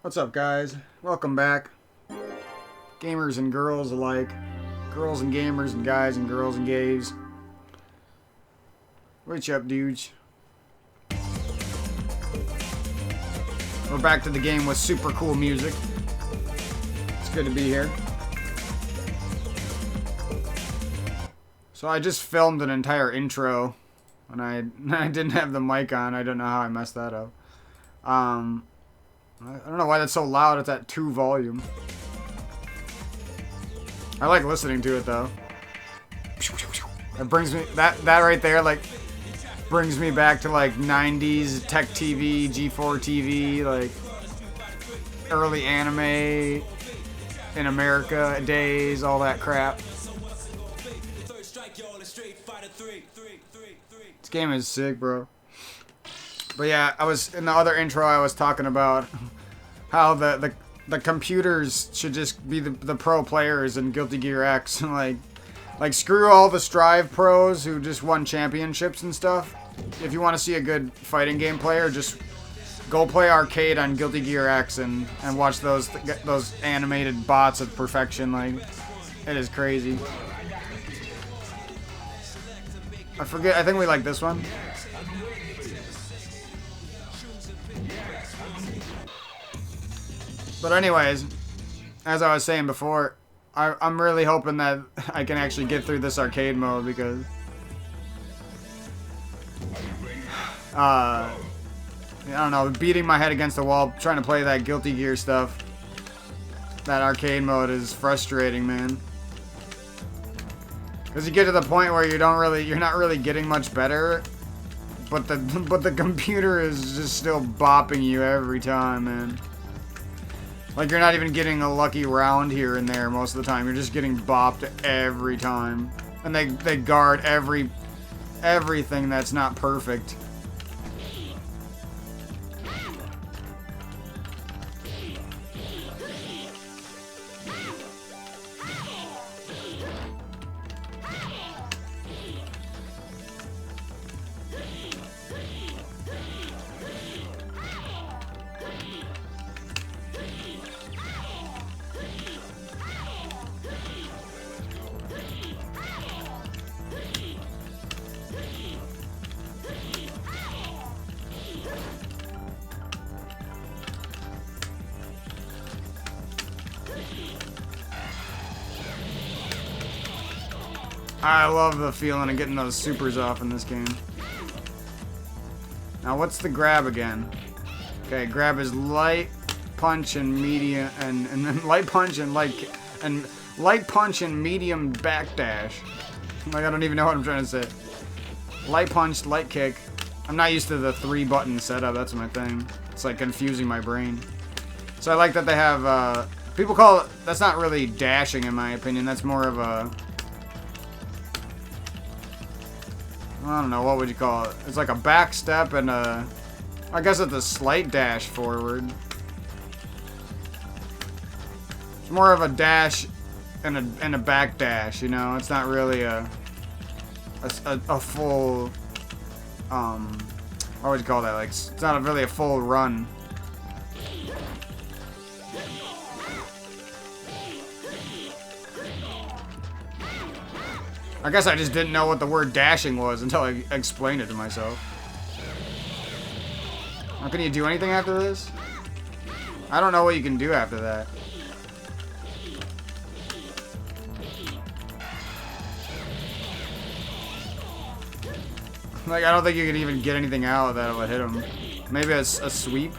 What's up, guys? Welcome back. Gamers and girls alike. Girls and gamers and guys and girls and gays. What's up, dudes? We're back to the game with super cool music. It's good to be here. So I just filmed an entire intro and I didn't have the mic on. I don't know how I messed that up. I don't know why that's so loud. It's at 2 volume. I like listening to it though. It brings me that right there like brings me back to like 90s tech TV, G4 TV, like early anime in America days, all that crap. This game is sick, bro. But yeah, I was in the other intro. I was talking about how the computers should just be the pro players in Guilty Gear X, like screw all the Strive pros who just won championships and stuff. If you want to see a good fighting game player, just go play arcade on Guilty Gear X and watch those animated bots of perfection. Like, it is crazy. I forget. I think we like this one. But anyways, as I was saying before, I'm really hoping that I can actually get through this arcade mode because I don't know, beating my head against the wall trying to play that Guilty Gear stuff, that arcade mode is frustrating, man. Because you get to the point where you're not really getting much better, but the computer is just still bopping you every time, man. Like, you're not even getting a lucky round here and there most of the time. You're just getting bopped every time. And they guard everything that's not perfect. I love the feeling of getting those supers off in this game. Now, what's the grab again? Okay, grab is light punch and medium, and then light punch and light punch and medium backdash. Like, I don't even know what I'm trying to say. Light punch, light kick. I'm not used to the 3-button setup. That's my thing. It's like confusing my brain. So I like that they have. People call it. That's not really dashing, in my opinion. That's more of a. I don't know, what would you call it? It's like a back step and a... I guess it's a slight dash forward. It's more of a dash and a back dash, you know? It's not really a full... what would you call that? Like, it's not really a full run. I guess I just didn't know what the word dashing was until I explained it to myself. How can you do anything after this? I don't know what you can do after that. Like, I don't think you can even get anything out that'll hit him. Maybe a sweep?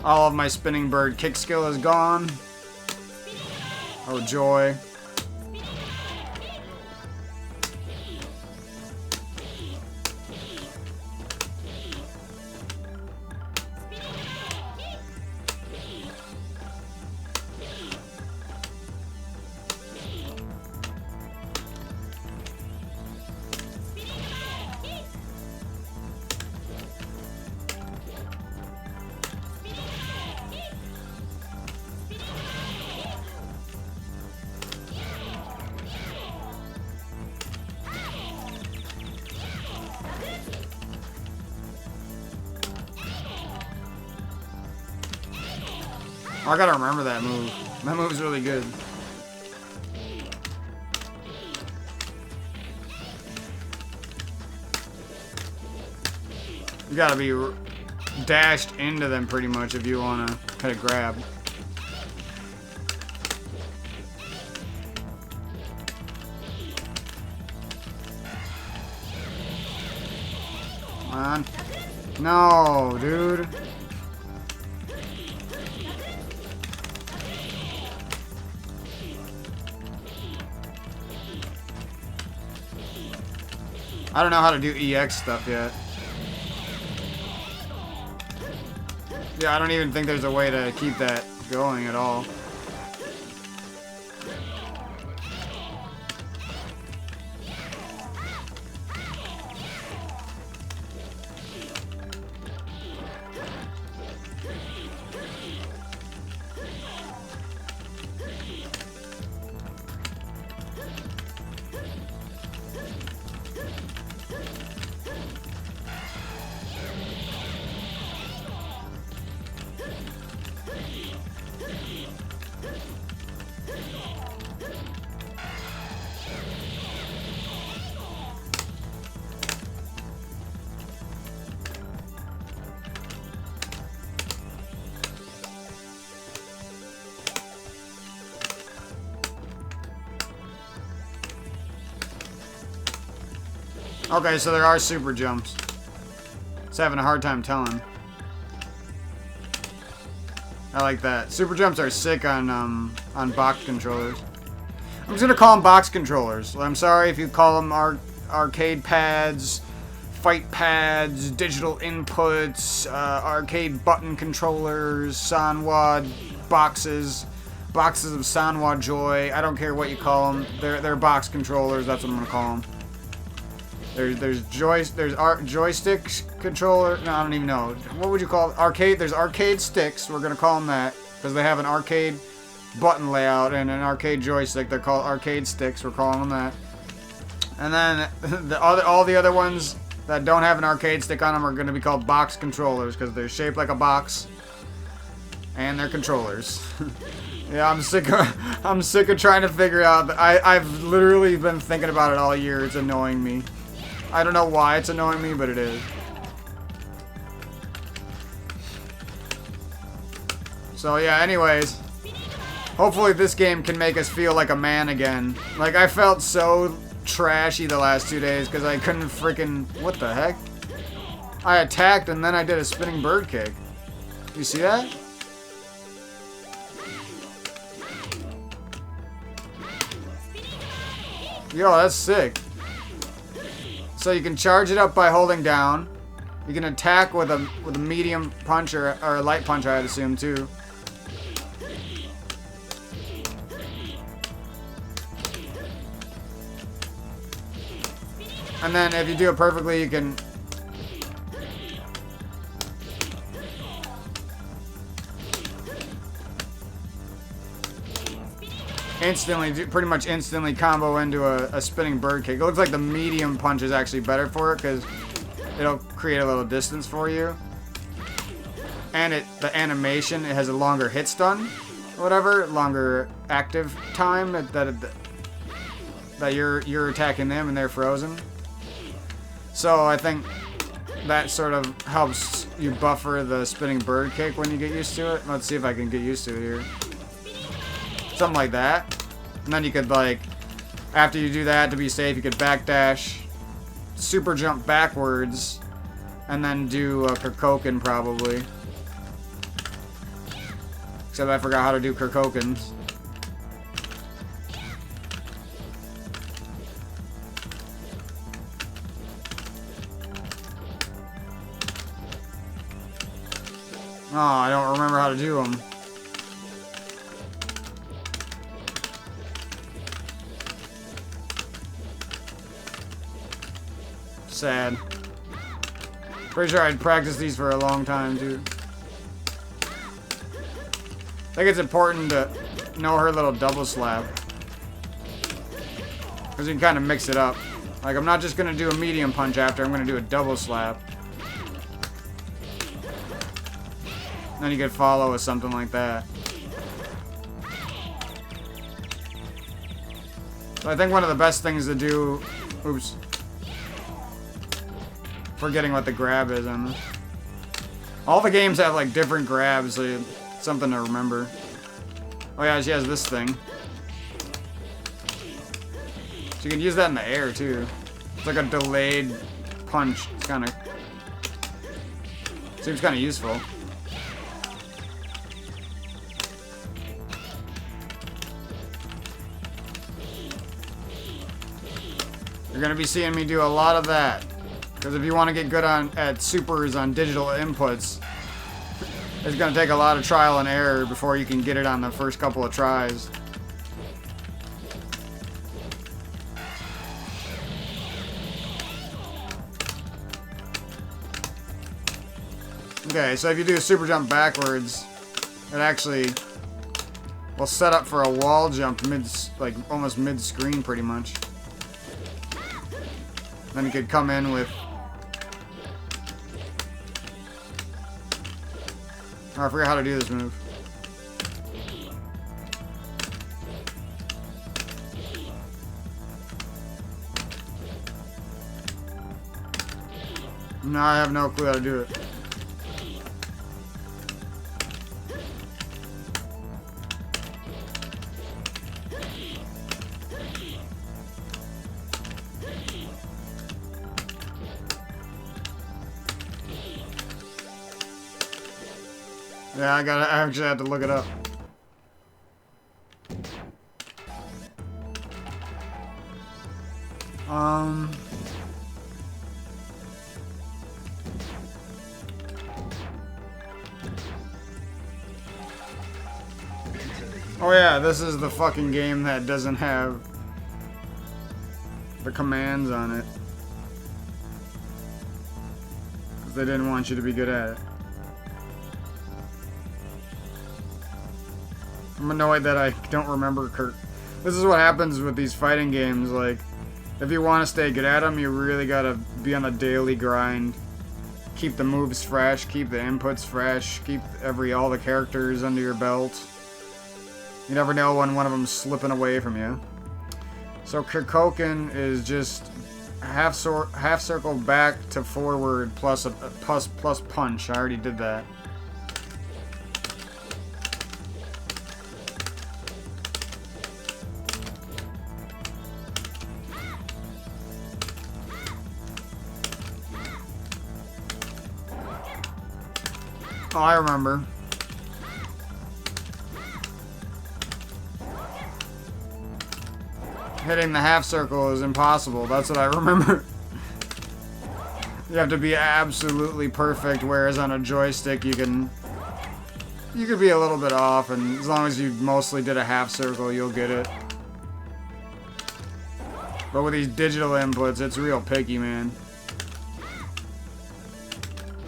All of my spinning bird kick skill is gone. Oh joy. Oh, I gotta remember that move. That move's really good. You gotta be dashed into them pretty much if you wanna kind of grab. Come on. No, dude. I don't know how to do EX stuff yet. Yeah, I don't even think there's a way to keep that going at all. Okay, so there are super jumps. It's having a hard time telling. I like that. Super jumps are sick on box controllers. I'm just gonna call them box controllers. I'm sorry if you call them arcade pads, fight pads, digital inputs, arcade button controllers, Sanwa boxes of Sanwa Joy. I don't care what you call them. They're box controllers. That's what I'm gonna call them. There's joystick controller. No, I don't even know. What would you call it? Arcade? There's arcade sticks. We're gonna call them that because they have an arcade button layout and an arcade joystick. They're called arcade sticks. We're calling them that. And then all the other ones that don't have an arcade stick on them are gonna be called box controllers because they're shaped like a box and they're controllers. Yeah, I'm sick of trying to figure out. I've literally been thinking about it all year. It's annoying me. I don't know why it's annoying me, but it is. So yeah, anyways. Hopefully this game can make us feel like a man again. Like, I felt so trashy the last 2 days because I couldn't freaking... What the heck? I attacked and then I did a spinning bird kick. You see that? Yo, that's sick. So you can charge it up by holding down. You can attack with a medium punch or a light punch, I'd assume, too. And then if you do it perfectly, you can... pretty much instantly combo into a spinning bird kick. It looks like the medium punch is actually better for it because it'll create a little distance for you. And the animation, it has a longer hit stun, or whatever, longer active time that you're attacking them and they're frozen. So I think that sort of helps you buffer the spinning bird kick when you get used to it. Let's see if I can get used to it here. Something like that. And then you could, like, after you do that, to be safe, you could backdash, super jump backwards, and then do a Kirkoken, probably. Except I forgot how to do Kirkokens. Oh, I don't remember how to do them. Sad. Pretty sure I'd practiced these for a long time, dude. I think it's important to know her little double slap. Because you can kind of mix it up. Like, I'm not just going to do a medium punch after, I'm going to do a double slap. Then you could follow with something like that. So I think one of the best things to do... Oops. Forgetting what the grab is on this. All the games have like different grabs, so something to remember. Oh yeah, she has this thing. So you can use that in the air too. It's like a delayed punch. It's kind of... Seems kind of useful. You're gonna be seeing me do a lot of that. Because if you want to get good at supers on digital inputs, it's gonna take a lot of trial and error before you can get it on the first couple of tries. Okay, so if you do a super jump backwards, it actually will set up for a wall jump like almost mid-screen pretty much. Then you could come in with... Oh, I forgot how to do this move. No, I have no clue how to do it. Yeah, I actually had to look it up. Oh yeah, this is the fucking game that doesn't have the commands on it. Because they didn't want you to be good at it. I'm annoyed that I don't remember Kurt. This is what happens with these fighting games. Like, if you want to stay good at them, you really gotta be on a daily grind. Keep the moves fresh, keep the inputs fresh, keep all the characters under your belt. You never know when one of them's slipping away from you. So Kirkoken is just half circle back to forward plus punch. I already did that. Oh, I remember. Hitting the half circle is impossible. That's what I remember. You have to be absolutely perfect, whereas on a joystick you could be a little bit off, and as long as you mostly did a half circle, you'll get it. But with these digital inputs, it's real picky, man.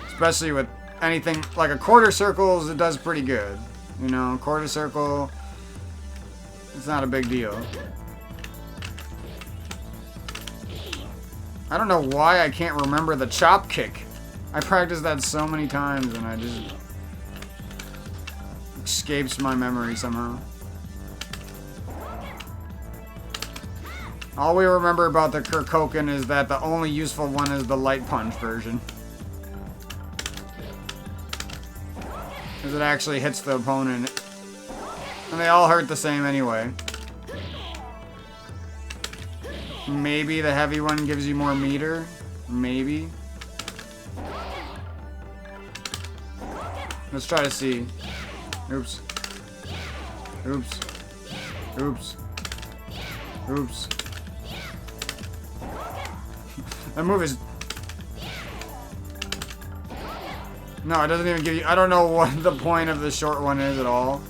Especially with anything like a quarter circles, it does pretty good. You know, quarter circle, it's not a big deal. I don't know why I can't remember the chop kick. I practiced that so many times and I just escapes my memory somehow. All we remember about the Kirkoken is that the only useful one is the light punch version. Because it actually hits the opponent. And they all hurt the same anyway. Maybe the heavy one gives you more meter. Maybe. Let's try to see. Oops. Oops. Oops. Oops. That move is... No, it doesn't even give you... I don't know what the point of the short one is at all.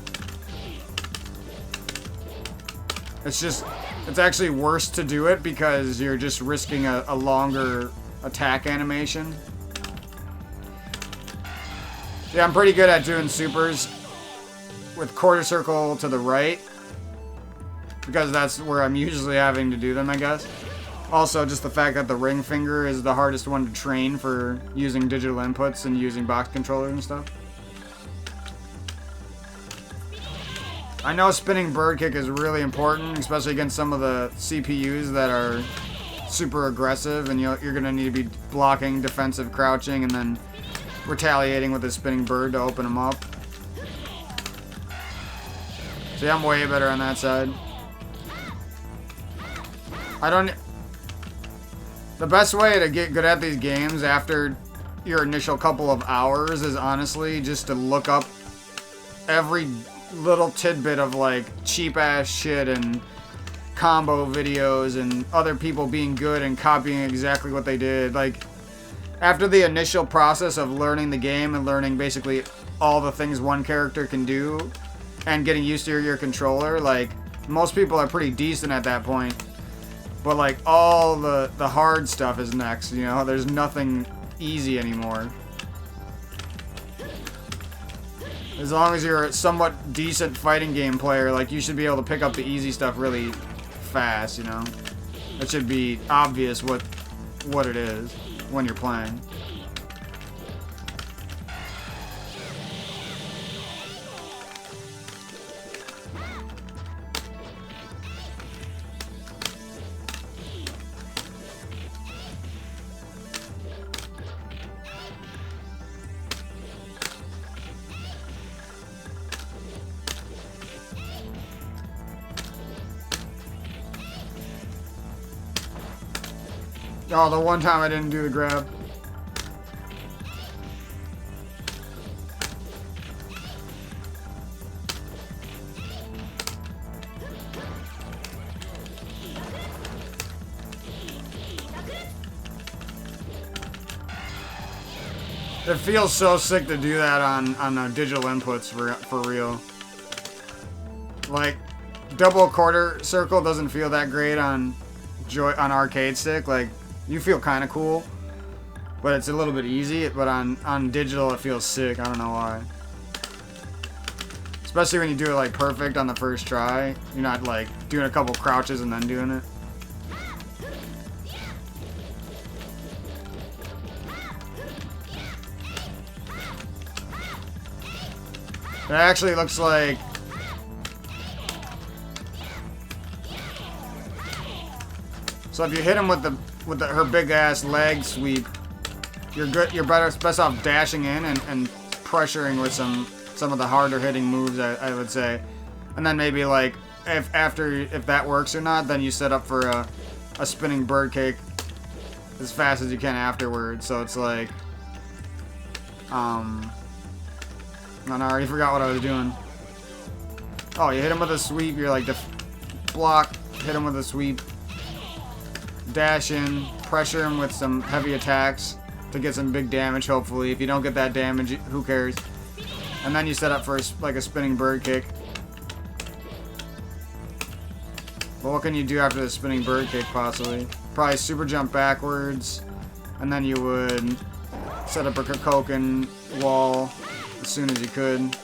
It's just... It's actually worse to do it because you're just risking a longer attack animation. Yeah, I'm pretty good at doing supers with quarter circle to the right. Because that's where I'm usually having to do them, I guess. Also, just the fact that the ring finger is the hardest one to train for using digital inputs and using box controllers and stuff. I know spinning bird kick is really important, especially against some of the CPUs that are super aggressive, and you're going to need to be blocking, defensive, crouching, and then retaliating with a spinning bird to open them up. See, I'm way better on that side. The best way to get good at these games after your initial couple of hours is honestly just to look up every little tidbit of like cheap ass shit and combo videos and other people being good and copying exactly what they did. Like, after the initial process of learning the game and learning basically all the things one character can do and getting used to your controller, like, most people are pretty decent at that point. But like, all the hard stuff is next, you know? There's nothing easy anymore. As long as you're a somewhat decent fighting game player, like, you should be able to pick up the easy stuff really fast, you know? It should be obvious what it is when you're playing. Oh, the one time I didn't do the grab. It feels so sick to do that on digital inputs for real. Like, double quarter circle doesn't feel that great on arcade stick. Like, you feel kind of cool, but it's a little bit easy. But on digital, it feels sick. I don't know why. Especially when you do it like perfect on the first try. You're not like doing a couple crouches and then doing it. It actually looks like so if you hit him with her big ass leg sweep, you're good. You're best off dashing in and pressuring with some of the harder hitting moves, I would say, and then maybe like if that works or not, then you set up for a spinning bird kick as fast as you can afterwards. So it's like I already forgot what I was doing. Oh, you hit him with a sweep. You're like block, hit him with a sweep. Dash in, pressure him with some heavy attacks to get some big damage, hopefully. If you don't get that damage, who cares? And then you set up for like a spinning bird kick. But what can you do after the spinning bird kick, possibly? Probably super jump backwards, and then you would set up a Kokoken wall as soon as you could.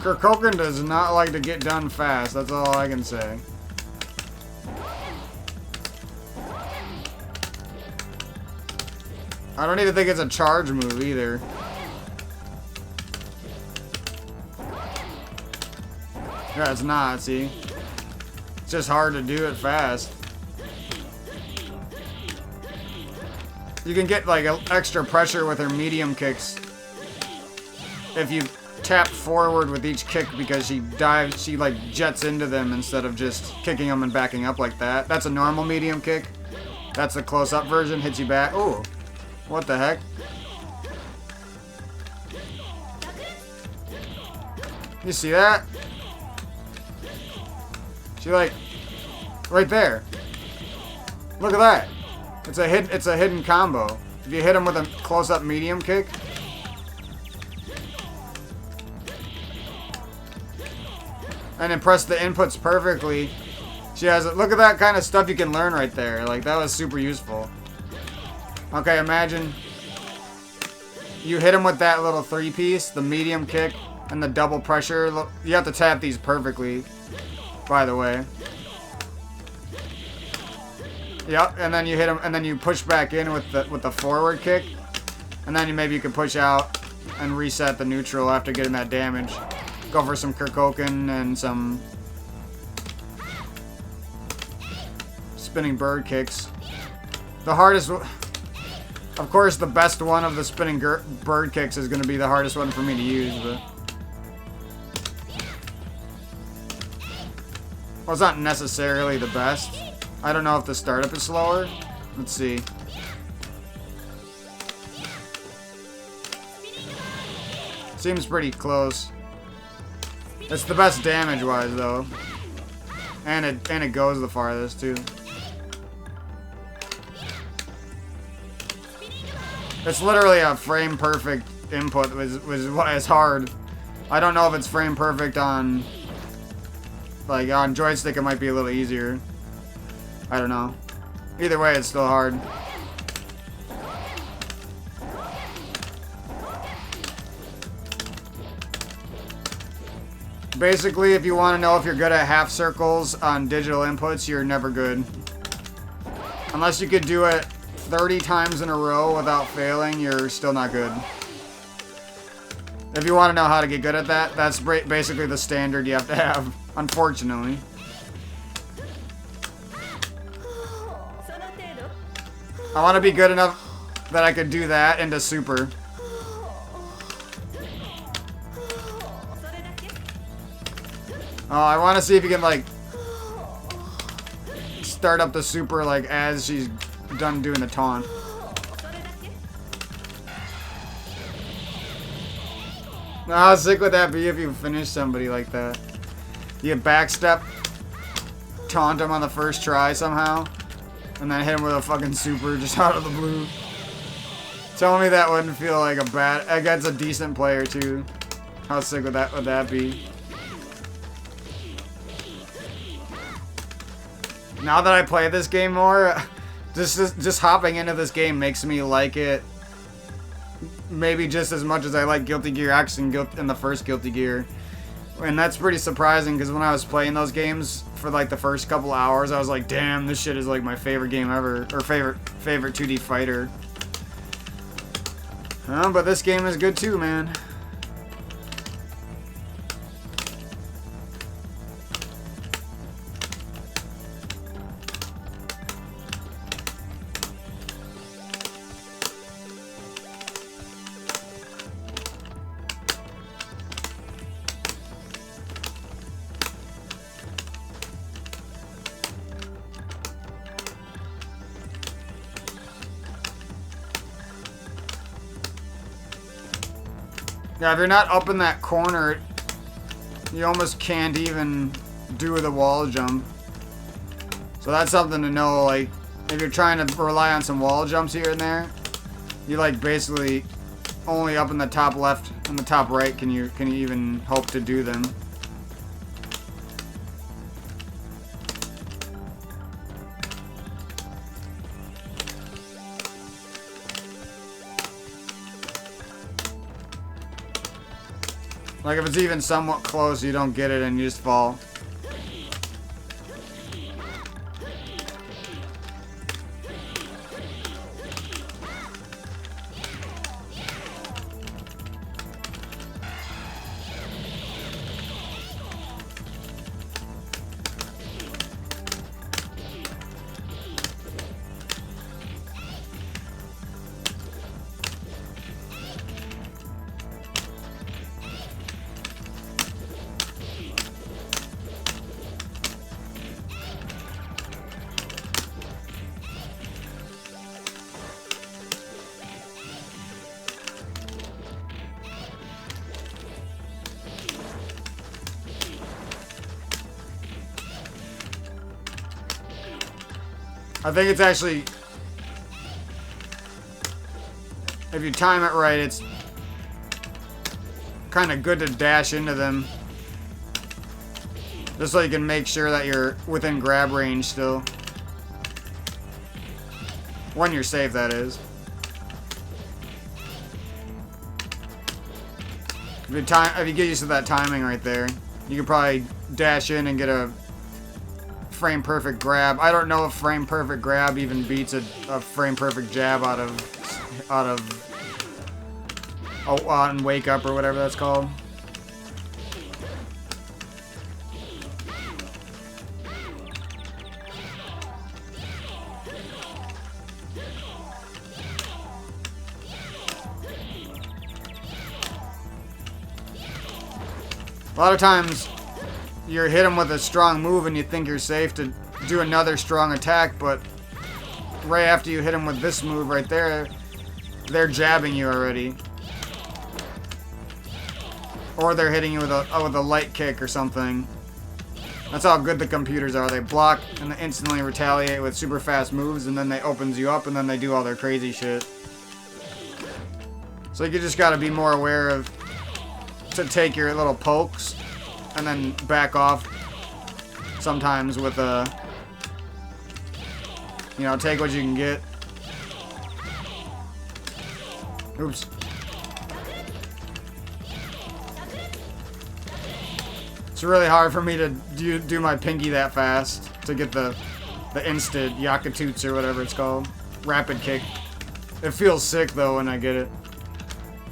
Kokoken does not like to get done fast, that's all I can say. I don't even think it's a charge move either. Yeah, it's not, see? It's just hard to do it fast. You can get like extra pressure with her medium kicks if you tap forward with each kick, because she like jets into them instead of just kicking them and backing up like that. That's a normal medium kick. That's the close-up version, hits you back. Ooh, what the heck? You see that? She like, right there. Look at that. It's a hidden combo. If you hit him with a close-up medium kick, and then press the inputs perfectly, she has it. Look at that kind of stuff you can learn right there. Like, that was super useful. Okay, imagine you hit him with that little three-piece, the medium kick, and the double pressure. You have to tap these perfectly, by the way. Yep, and then you hit them, and then you push back in with the forward kick, and then maybe you can push out and reset the neutral after getting that damage. Go for some Kirkoken and some spinning bird kicks. The hardest, of course, the best one of the spinning bird kicks is going to be the hardest one for me to use, but well, it's not necessarily the best. I don't know if the startup is slower. Let's see. Seems pretty close. It's the best damage-wise, though. And it goes the farthest, too. It's literally a frame-perfect input, which is why it's hard. I don't know if it's frame-perfect on... Like, on joystick, it might be a little easier. I don't know. Either way, it's still hard. Basically, if you want to know if you're good at half circles on digital inputs, you're never good. Unless you could do it 30 times in a row without failing, you're still not good. If you want to know how to get good at that, that's basically the standard you have to have, unfortunately. I want to be good enough that I could do that into super. Oh, I want to see if you can, like, start up the super, like, as she's done doing the taunt. How sick would that be if you finish somebody like that? You backstep, taunt him on the first try somehow, and then hit him with a fucking super just out of the blue. Tell me that wouldn't feel like a bad... Against a decent player, too. How sick would that be? Now that I play this game more, just hopping into this game makes me like it maybe just as much as I like Guilty Gear X and the first Guilty Gear. And that's pretty surprising, because when I was playing those games for like the first couple hours, I was like, damn, this shit is like my favorite game ever, or favorite 2D fighter. But this game is good too, man. Yeah, if you're not up in that corner, you almost can't even do the wall jump. So that's something to know, like, if you're trying to rely on some wall jumps here and there, you like basically only up in the top left and the top right can you even hope to do them. Like, if it's even somewhat close, you don't get it and you just fall. I think it's actually, if you time it right, it's kind of good to dash into them. Just so you can make sure that you're within grab range still. When you're safe, that is. If you get used to that timing right there, you could probably dash in and get a frame perfect grab. I don't know if frame perfect grab even beats a frame perfect jab out of on wake up or whatever that's called. A lot of times, you're hit them with a strong move and you think you're safe to do another strong attack, but right after you hit them with this move right there, they're jabbing you already. Or they're hitting you with a light kick or something. That's how good the computers are. They block and they instantly retaliate with super fast moves, and then they opens you up, and then they do all their crazy shit. So you just gotta be more aware of to take your little pokes and then back off sometimes with you know, take what you can get. Oops. It's really hard for me to do my pinky that fast to get the instant Yakututsu or whatever it's called. Rapid kick. It feels sick though when I get it.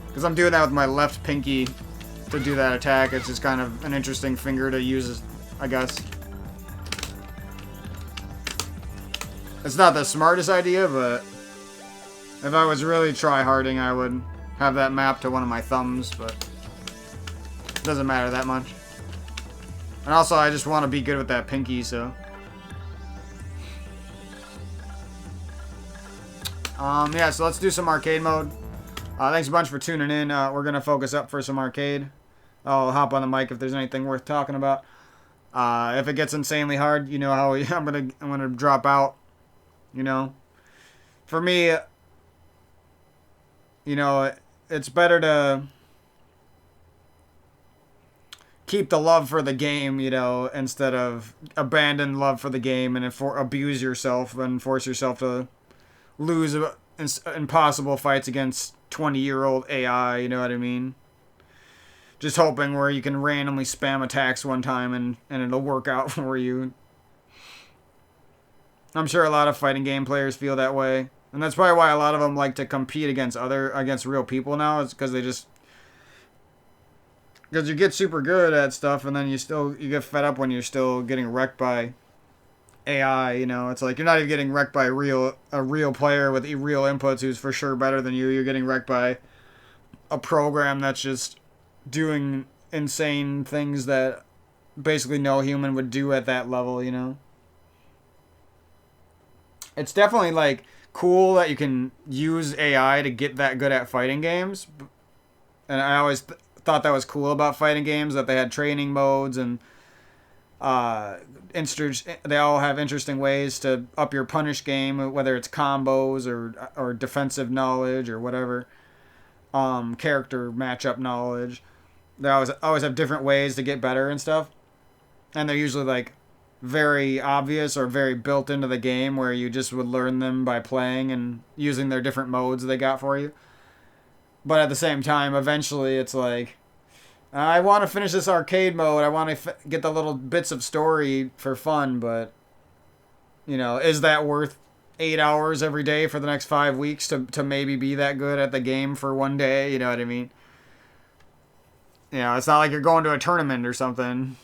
Because I'm doing that with my left pinky to do that attack. It's just kind of an interesting finger to use, I guess. It's not the smartest idea, but if I was really try-harding, I would have that mapped to one of my thumbs, but it doesn't matter that much. And also, I just want to be good with that pinky, so. Yeah, so let's do some arcade mode. Thanks a bunch for tuning in. We're going to focus up for some arcade. I'll hop on the mic if there's anything worth talking about. If it gets insanely hard, you know how I'm gonna drop out. You know, for me, you know, it's better to keep the love for the game, you know, instead of abandon love for the game and abuse yourself and force yourself to lose impossible fights against 20-year-old AI. You know what I mean? Just hoping where you can randomly spam attacks one time and it'll work out for you. I'm sure a lot of fighting game players feel that way. And that's probably why a lot of them like to compete against real people now. It's because because you get super good at stuff and then you get fed up when you're still getting wrecked by AI, you know. It's like you're not even getting wrecked by a real player with real inputs who's for sure better than you. You're getting wrecked by a program that's just doing insane things that basically no human would do at that level, you know. It's definitely like cool that you can use AI to get that good at fighting games. And I always thought that was cool about fighting games, that they had training modes and they all have interesting ways to up your punish game, whether it's combos or defensive knowledge or whatever. Character matchup knowledge. They always have different ways to get better and stuff. And they're usually like very obvious or very built into the game where you just would learn them by playing and using their different modes they got for you. But at the same time, eventually it's like, I want to finish this arcade mode. I want to get the little bits of story for fun, but, you know, is that worth 8 hours every day for the next 5 weeks to maybe be that good at the game for one day? You know what I mean? You know, it's not like you're going to a tournament or something.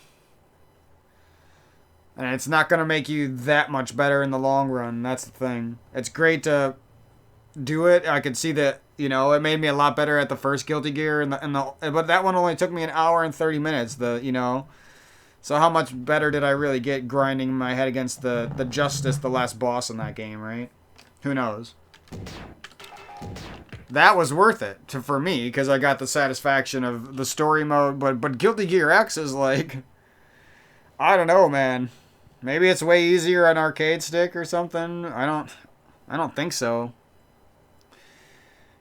And it's not going to make you that much better in the long run. That's the thing. It's great to do it. I could see that, you know, it made me a lot better at the first Guilty Gear. But that one only took me an hour and 30 minutes, you know. So how much better did I really get grinding my head against the Justice, the last boss in that game, right? Who knows? That was worth it for me, because I got the satisfaction of the story mode. But Guilty Gear X is like, I don't know, man. Maybe it's way easier on arcade stick or something. I don't think so.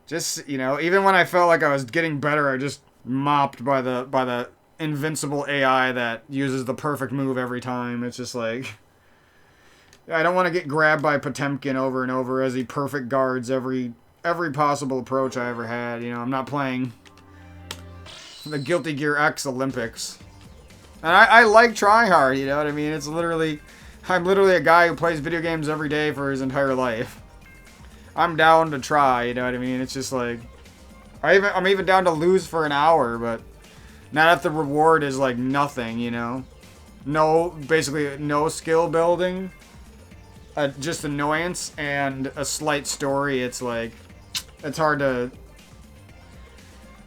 Just, you know, even when I felt like I was getting better, I just mopped by the invincible AI that uses the perfect move every time. It's just like, I don't want to get grabbed by Potemkin over and over as he perfect guards every possible approach I ever had. You know, I'm not playing the Guilty Gear X Olympics. And I like trying hard, you know what I mean? It's literally, I'm literally a guy who plays video games every day for his entire life. I'm down to try, you know what I mean? It's just like, I'm even down to lose for an hour, but not if the reward is like nothing, you know? No, basically no skill building, just annoyance and a slight story. It's like, it's hard to,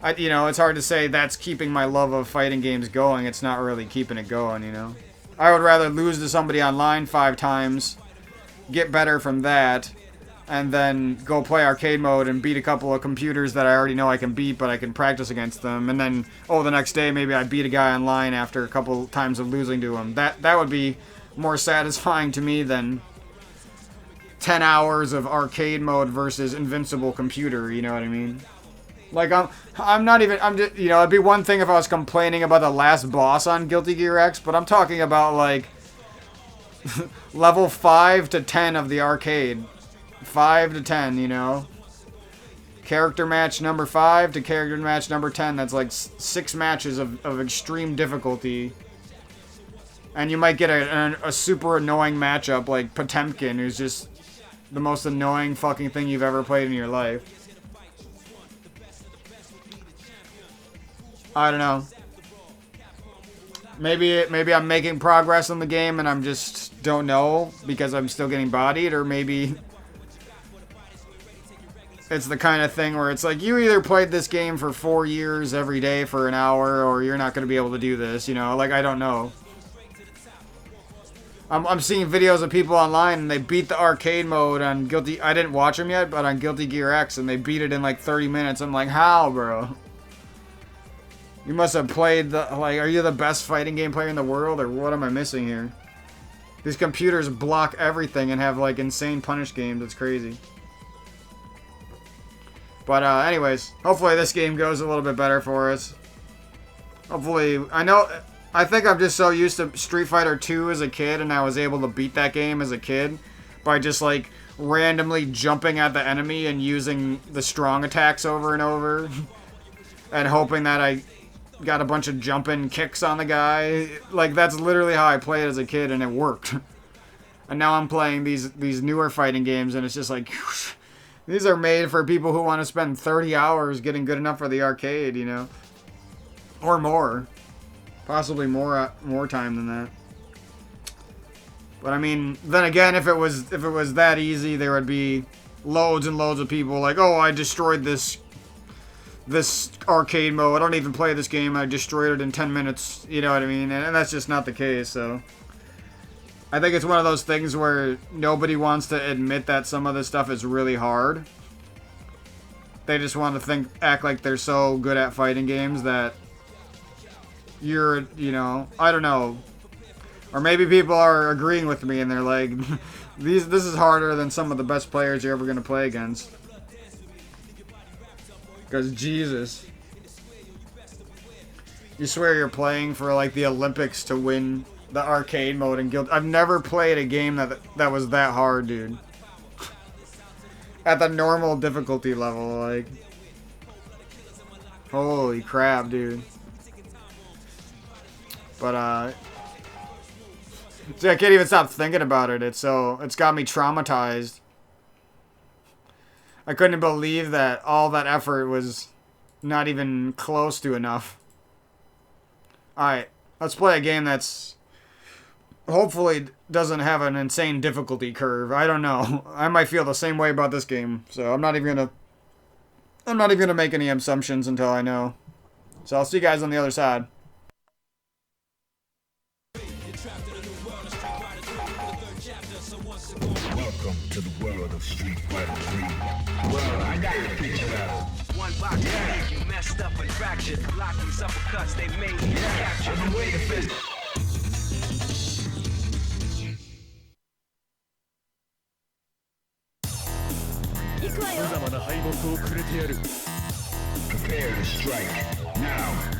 it's hard to say that's keeping my love of fighting games going. It's not really keeping it going, you know? I would rather lose to somebody online 5 times, get better from that, and then go play arcade mode and beat a couple of computers that I already know I can beat, but I can practice against them. And then, the next day maybe I beat a guy online after a couple times of losing to him. That would be more satisfying to me than 10 hours of arcade mode versus invincible computer, you know what I mean? Like, I'm just, it'd be one thing if I was complaining about the last boss on Guilty Gear X, but I'm talking about, like, level 5 to 10 of the arcade. 5 to 10, you know? Character match number 5 to character match number 10. That's like 6 matches of extreme difficulty. And you might get a super annoying matchup like Potemkin, who's just the most annoying fucking thing you've ever played in your life. I don't know. Maybe I'm making progress in the game and I'm just don't know because I'm still getting bodied, or maybe it's the kind of thing where it's like you either played this game for 4 years every day for an hour, or you're not going to be able to do this, you know? Like, I don't know. I'm seeing videos of people online and they beat the arcade mode on Guilty... I didn't watch them yet, but on Guilty Gear X, and they beat it in like 30 minutes. I'm like, how, bro? You must have played the... Like, are you the best fighting game player in the world, or what am I missing here? These computers block everything and have, like, insane punish games. It's crazy. But, anyways, hopefully this game goes a little bit better for us. Hopefully... I think I'm just so used to Street Fighter 2 as a kid, and I was able to beat that game as a kid by just, like, randomly jumping at the enemy and using the strong attacks over and over. And hoping that I got a bunch of jumping kicks on the guy. Like, that's literally how I played as a kid, and it worked. And now I'm playing these newer fighting games, and it's just like... These are made for people who want to spend 30 hours getting good enough for the arcade, you know? Or more. Possibly more time than that. But I mean, then again, if it was that easy, there would be loads and loads of people like, oh, I destroyed this arcade mode. I don't even play this game. I destroyed it in 10 minutes. You know what I mean? And that's just not the case, so... I think it's one of those things where nobody wants to admit that some of this stuff is really hard. They just want to act like they're so good at fighting games that you're, I don't know. Or maybe people are agreeing with me and they're like, this is harder than some of the best players you're ever going to play against. Because, Jesus. You swear you're playing for, like, the Olympics to win the arcade mode in Guild. I've never played a game that was that hard, dude. At the normal difficulty level, like... Holy crap, dude. But, see, I can't even stop thinking about it. It's got me traumatized. I couldn't believe that all that effort was not even close to enough. Alright, let's play a game that's hopefully doesn't have an insane difficulty curve. I don't know. I might feel the same way about this game, so I'm not even gonna make any assumptions until I know. So I'll see you guys on the other side. Welcome to the world of Street Fighter 3. Well, I got the picture out. One box you messed up and fractured. Blocking uppercuts, they made you capture. I've been waiting for this. Prepare to strike now.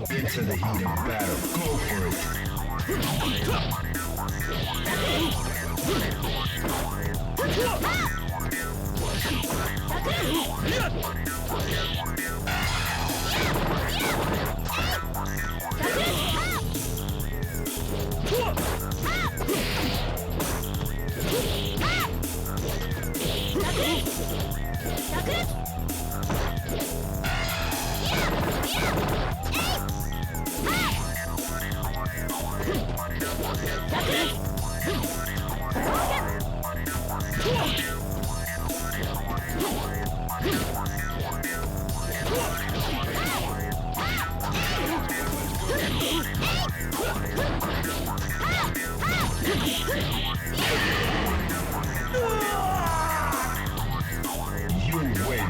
Into the heat of battle. Go for it. You win.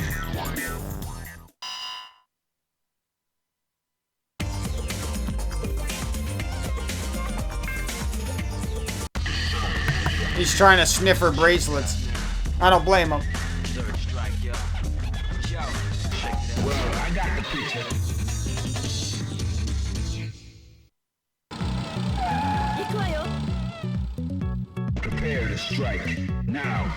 He's trying to sniff her bracelets. I don't blame him. Third strike, yo. Yo, check it out. Well, I got the picture. Prepare to strike. Now.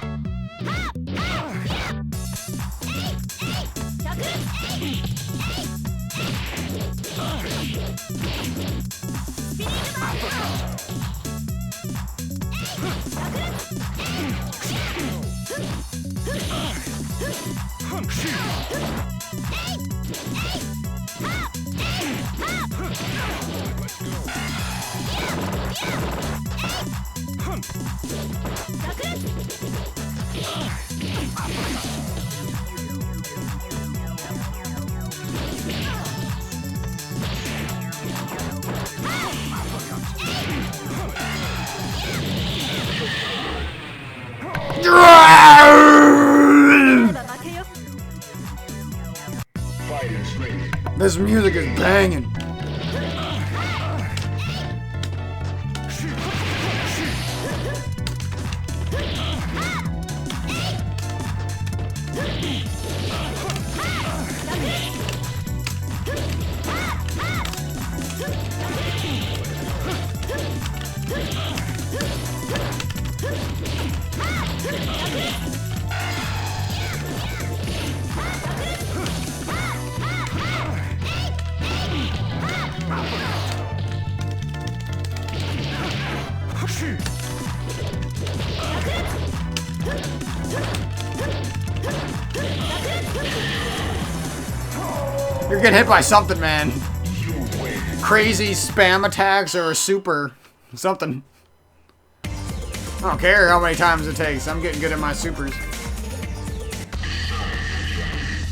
Fighters ready. This music is banging. You're getting hit by something, man. Crazy spam attacks or a super. Something. I don't care how many times it takes. I'm getting good at my supers.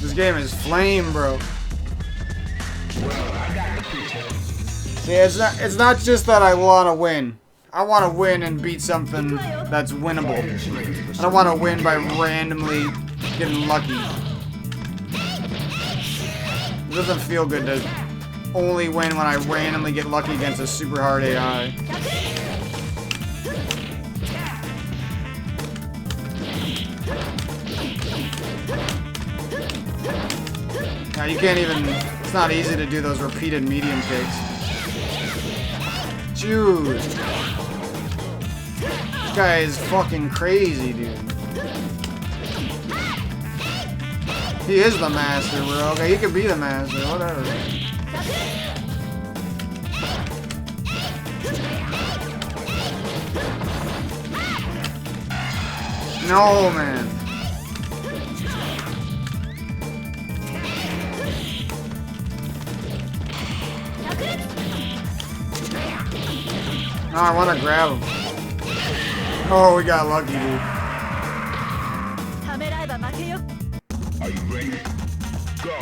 This game is flame, bro. See, it's not just that I want to win. I want to win and beat something that's winnable. I don't want to win by randomly getting lucky. It doesn't feel good to only win when I randomly get lucky against a super hard AI. Now you can't even, it's not easy to do those repeated medium kicks. Dude. This guy is fucking crazy, dude. He is the master, bro. Okay, he could be the master, whatever. No, man. No, I want to grab him. Oh, we got lucky, dude. Are you ready? Go.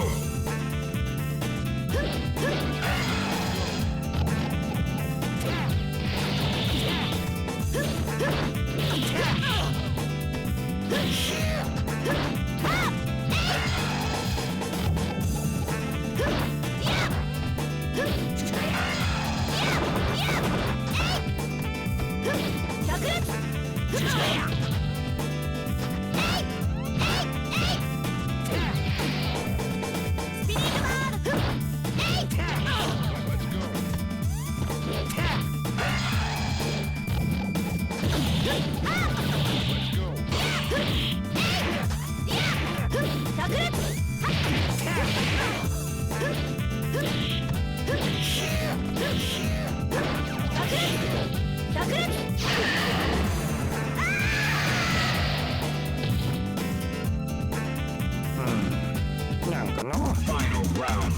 Final round.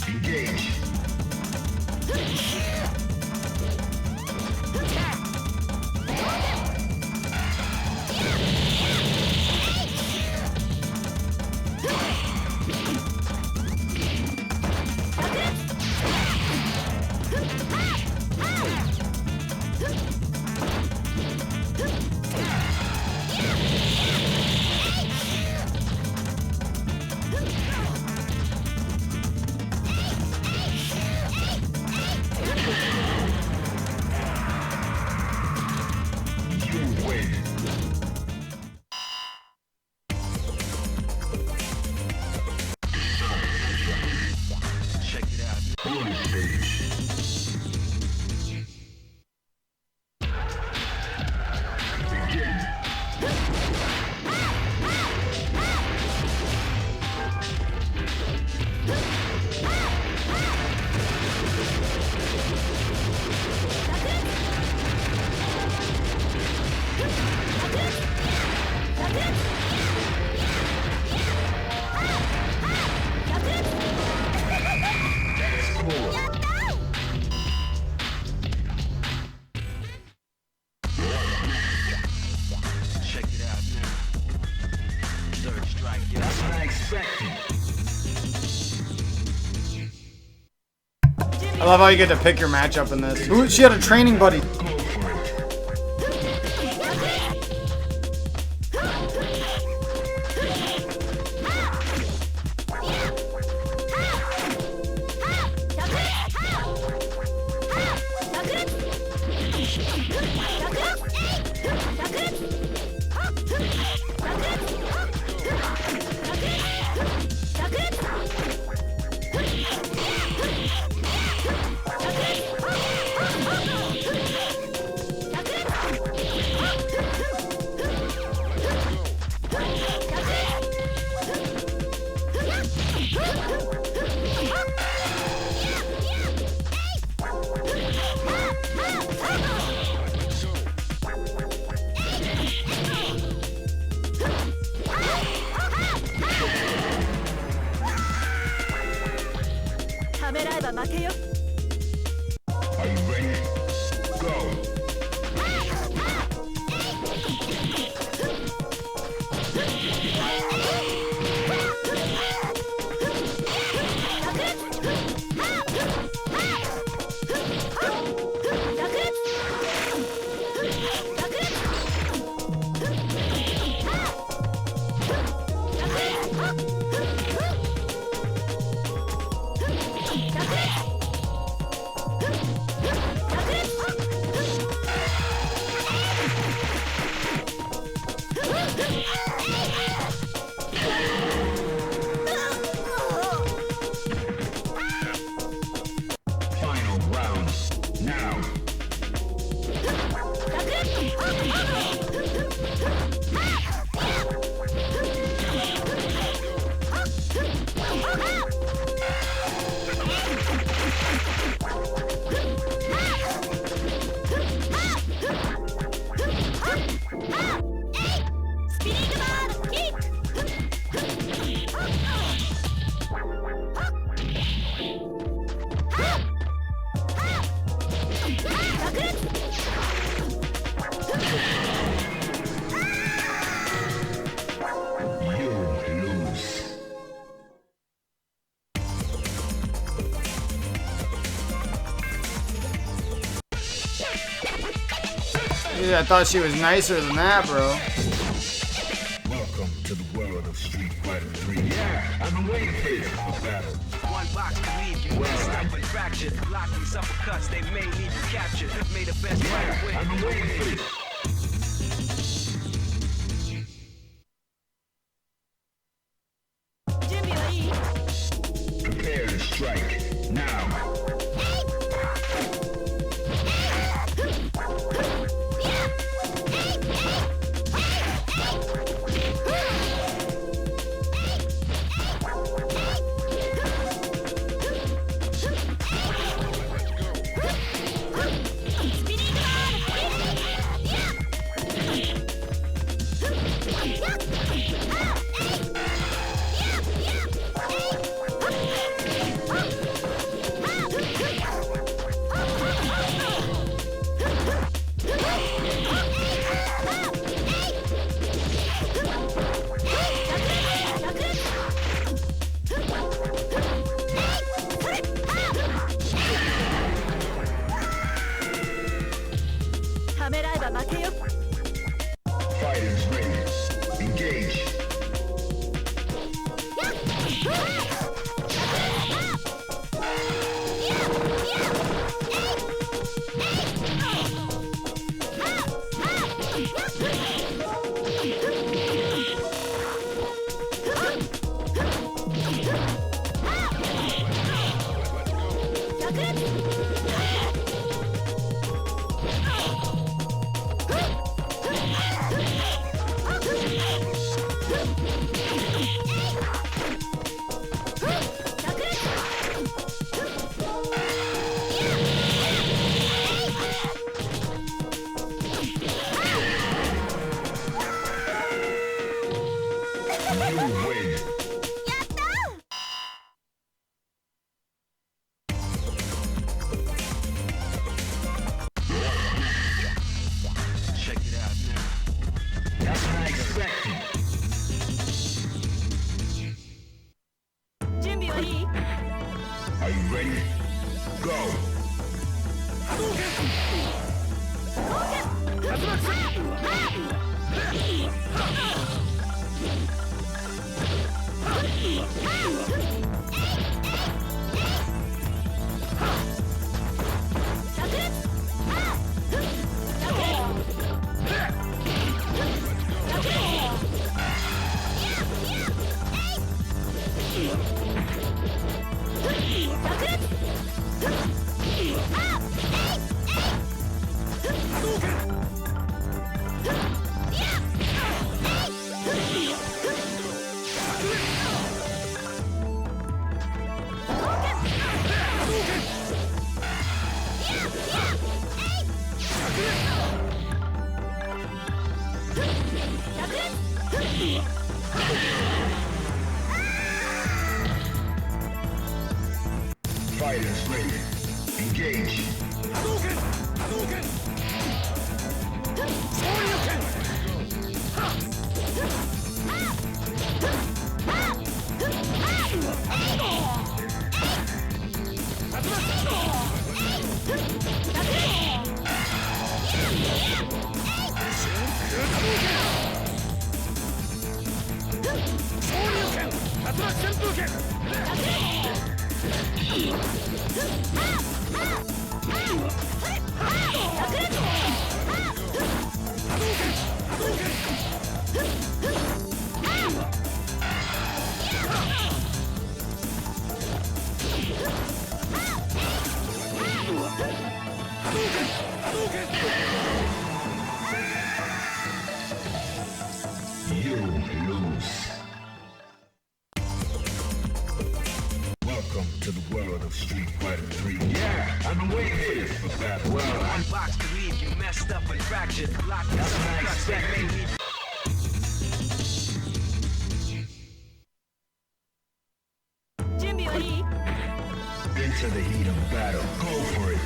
Engage. You win. Check it out. Bonus stage. Begin. Check it out now. Third strike. That's what I expected. I love how you get to pick your matchup in this. Ooh, she had a training buddy. Go for it. Are you ready? Go. Final round. Now. You lose. Yeah, I thought she was nicer than that, bro. Welcome to the world of Street Fighter 3. Yeah, I've been waiting for this battle. One box can leave you messed up and fractured. Blocking uppercuts, they may need you captured. May the best fighter win. I've been waiting for this. Prepare to strike now. Fighters ready. Engage. You win. Check it out now. That's what I expected. Are you ready? Go. Fighters ready. Engage. You lose. Welcome to the world of Street Fighter 3. Yeah, I've been waiting for this for battle. Well, One box can leave you messed up and fractured. Blocking That's what I uppercuts, they may expected. need into the heat of battle. Go for it.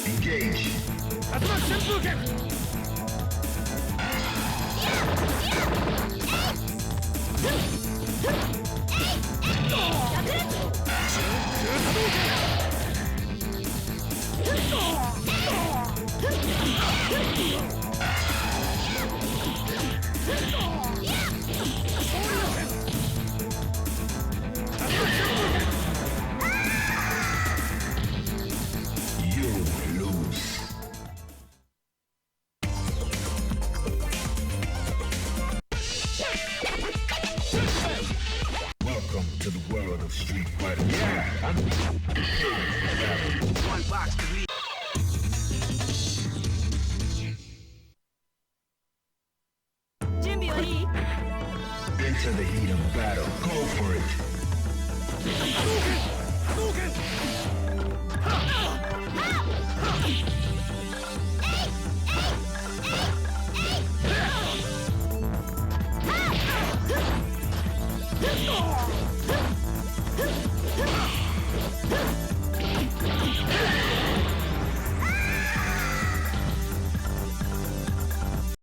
Engage. 竜巻旋風剣 You lose. Welcome to the world of Street Fighter. One box could leave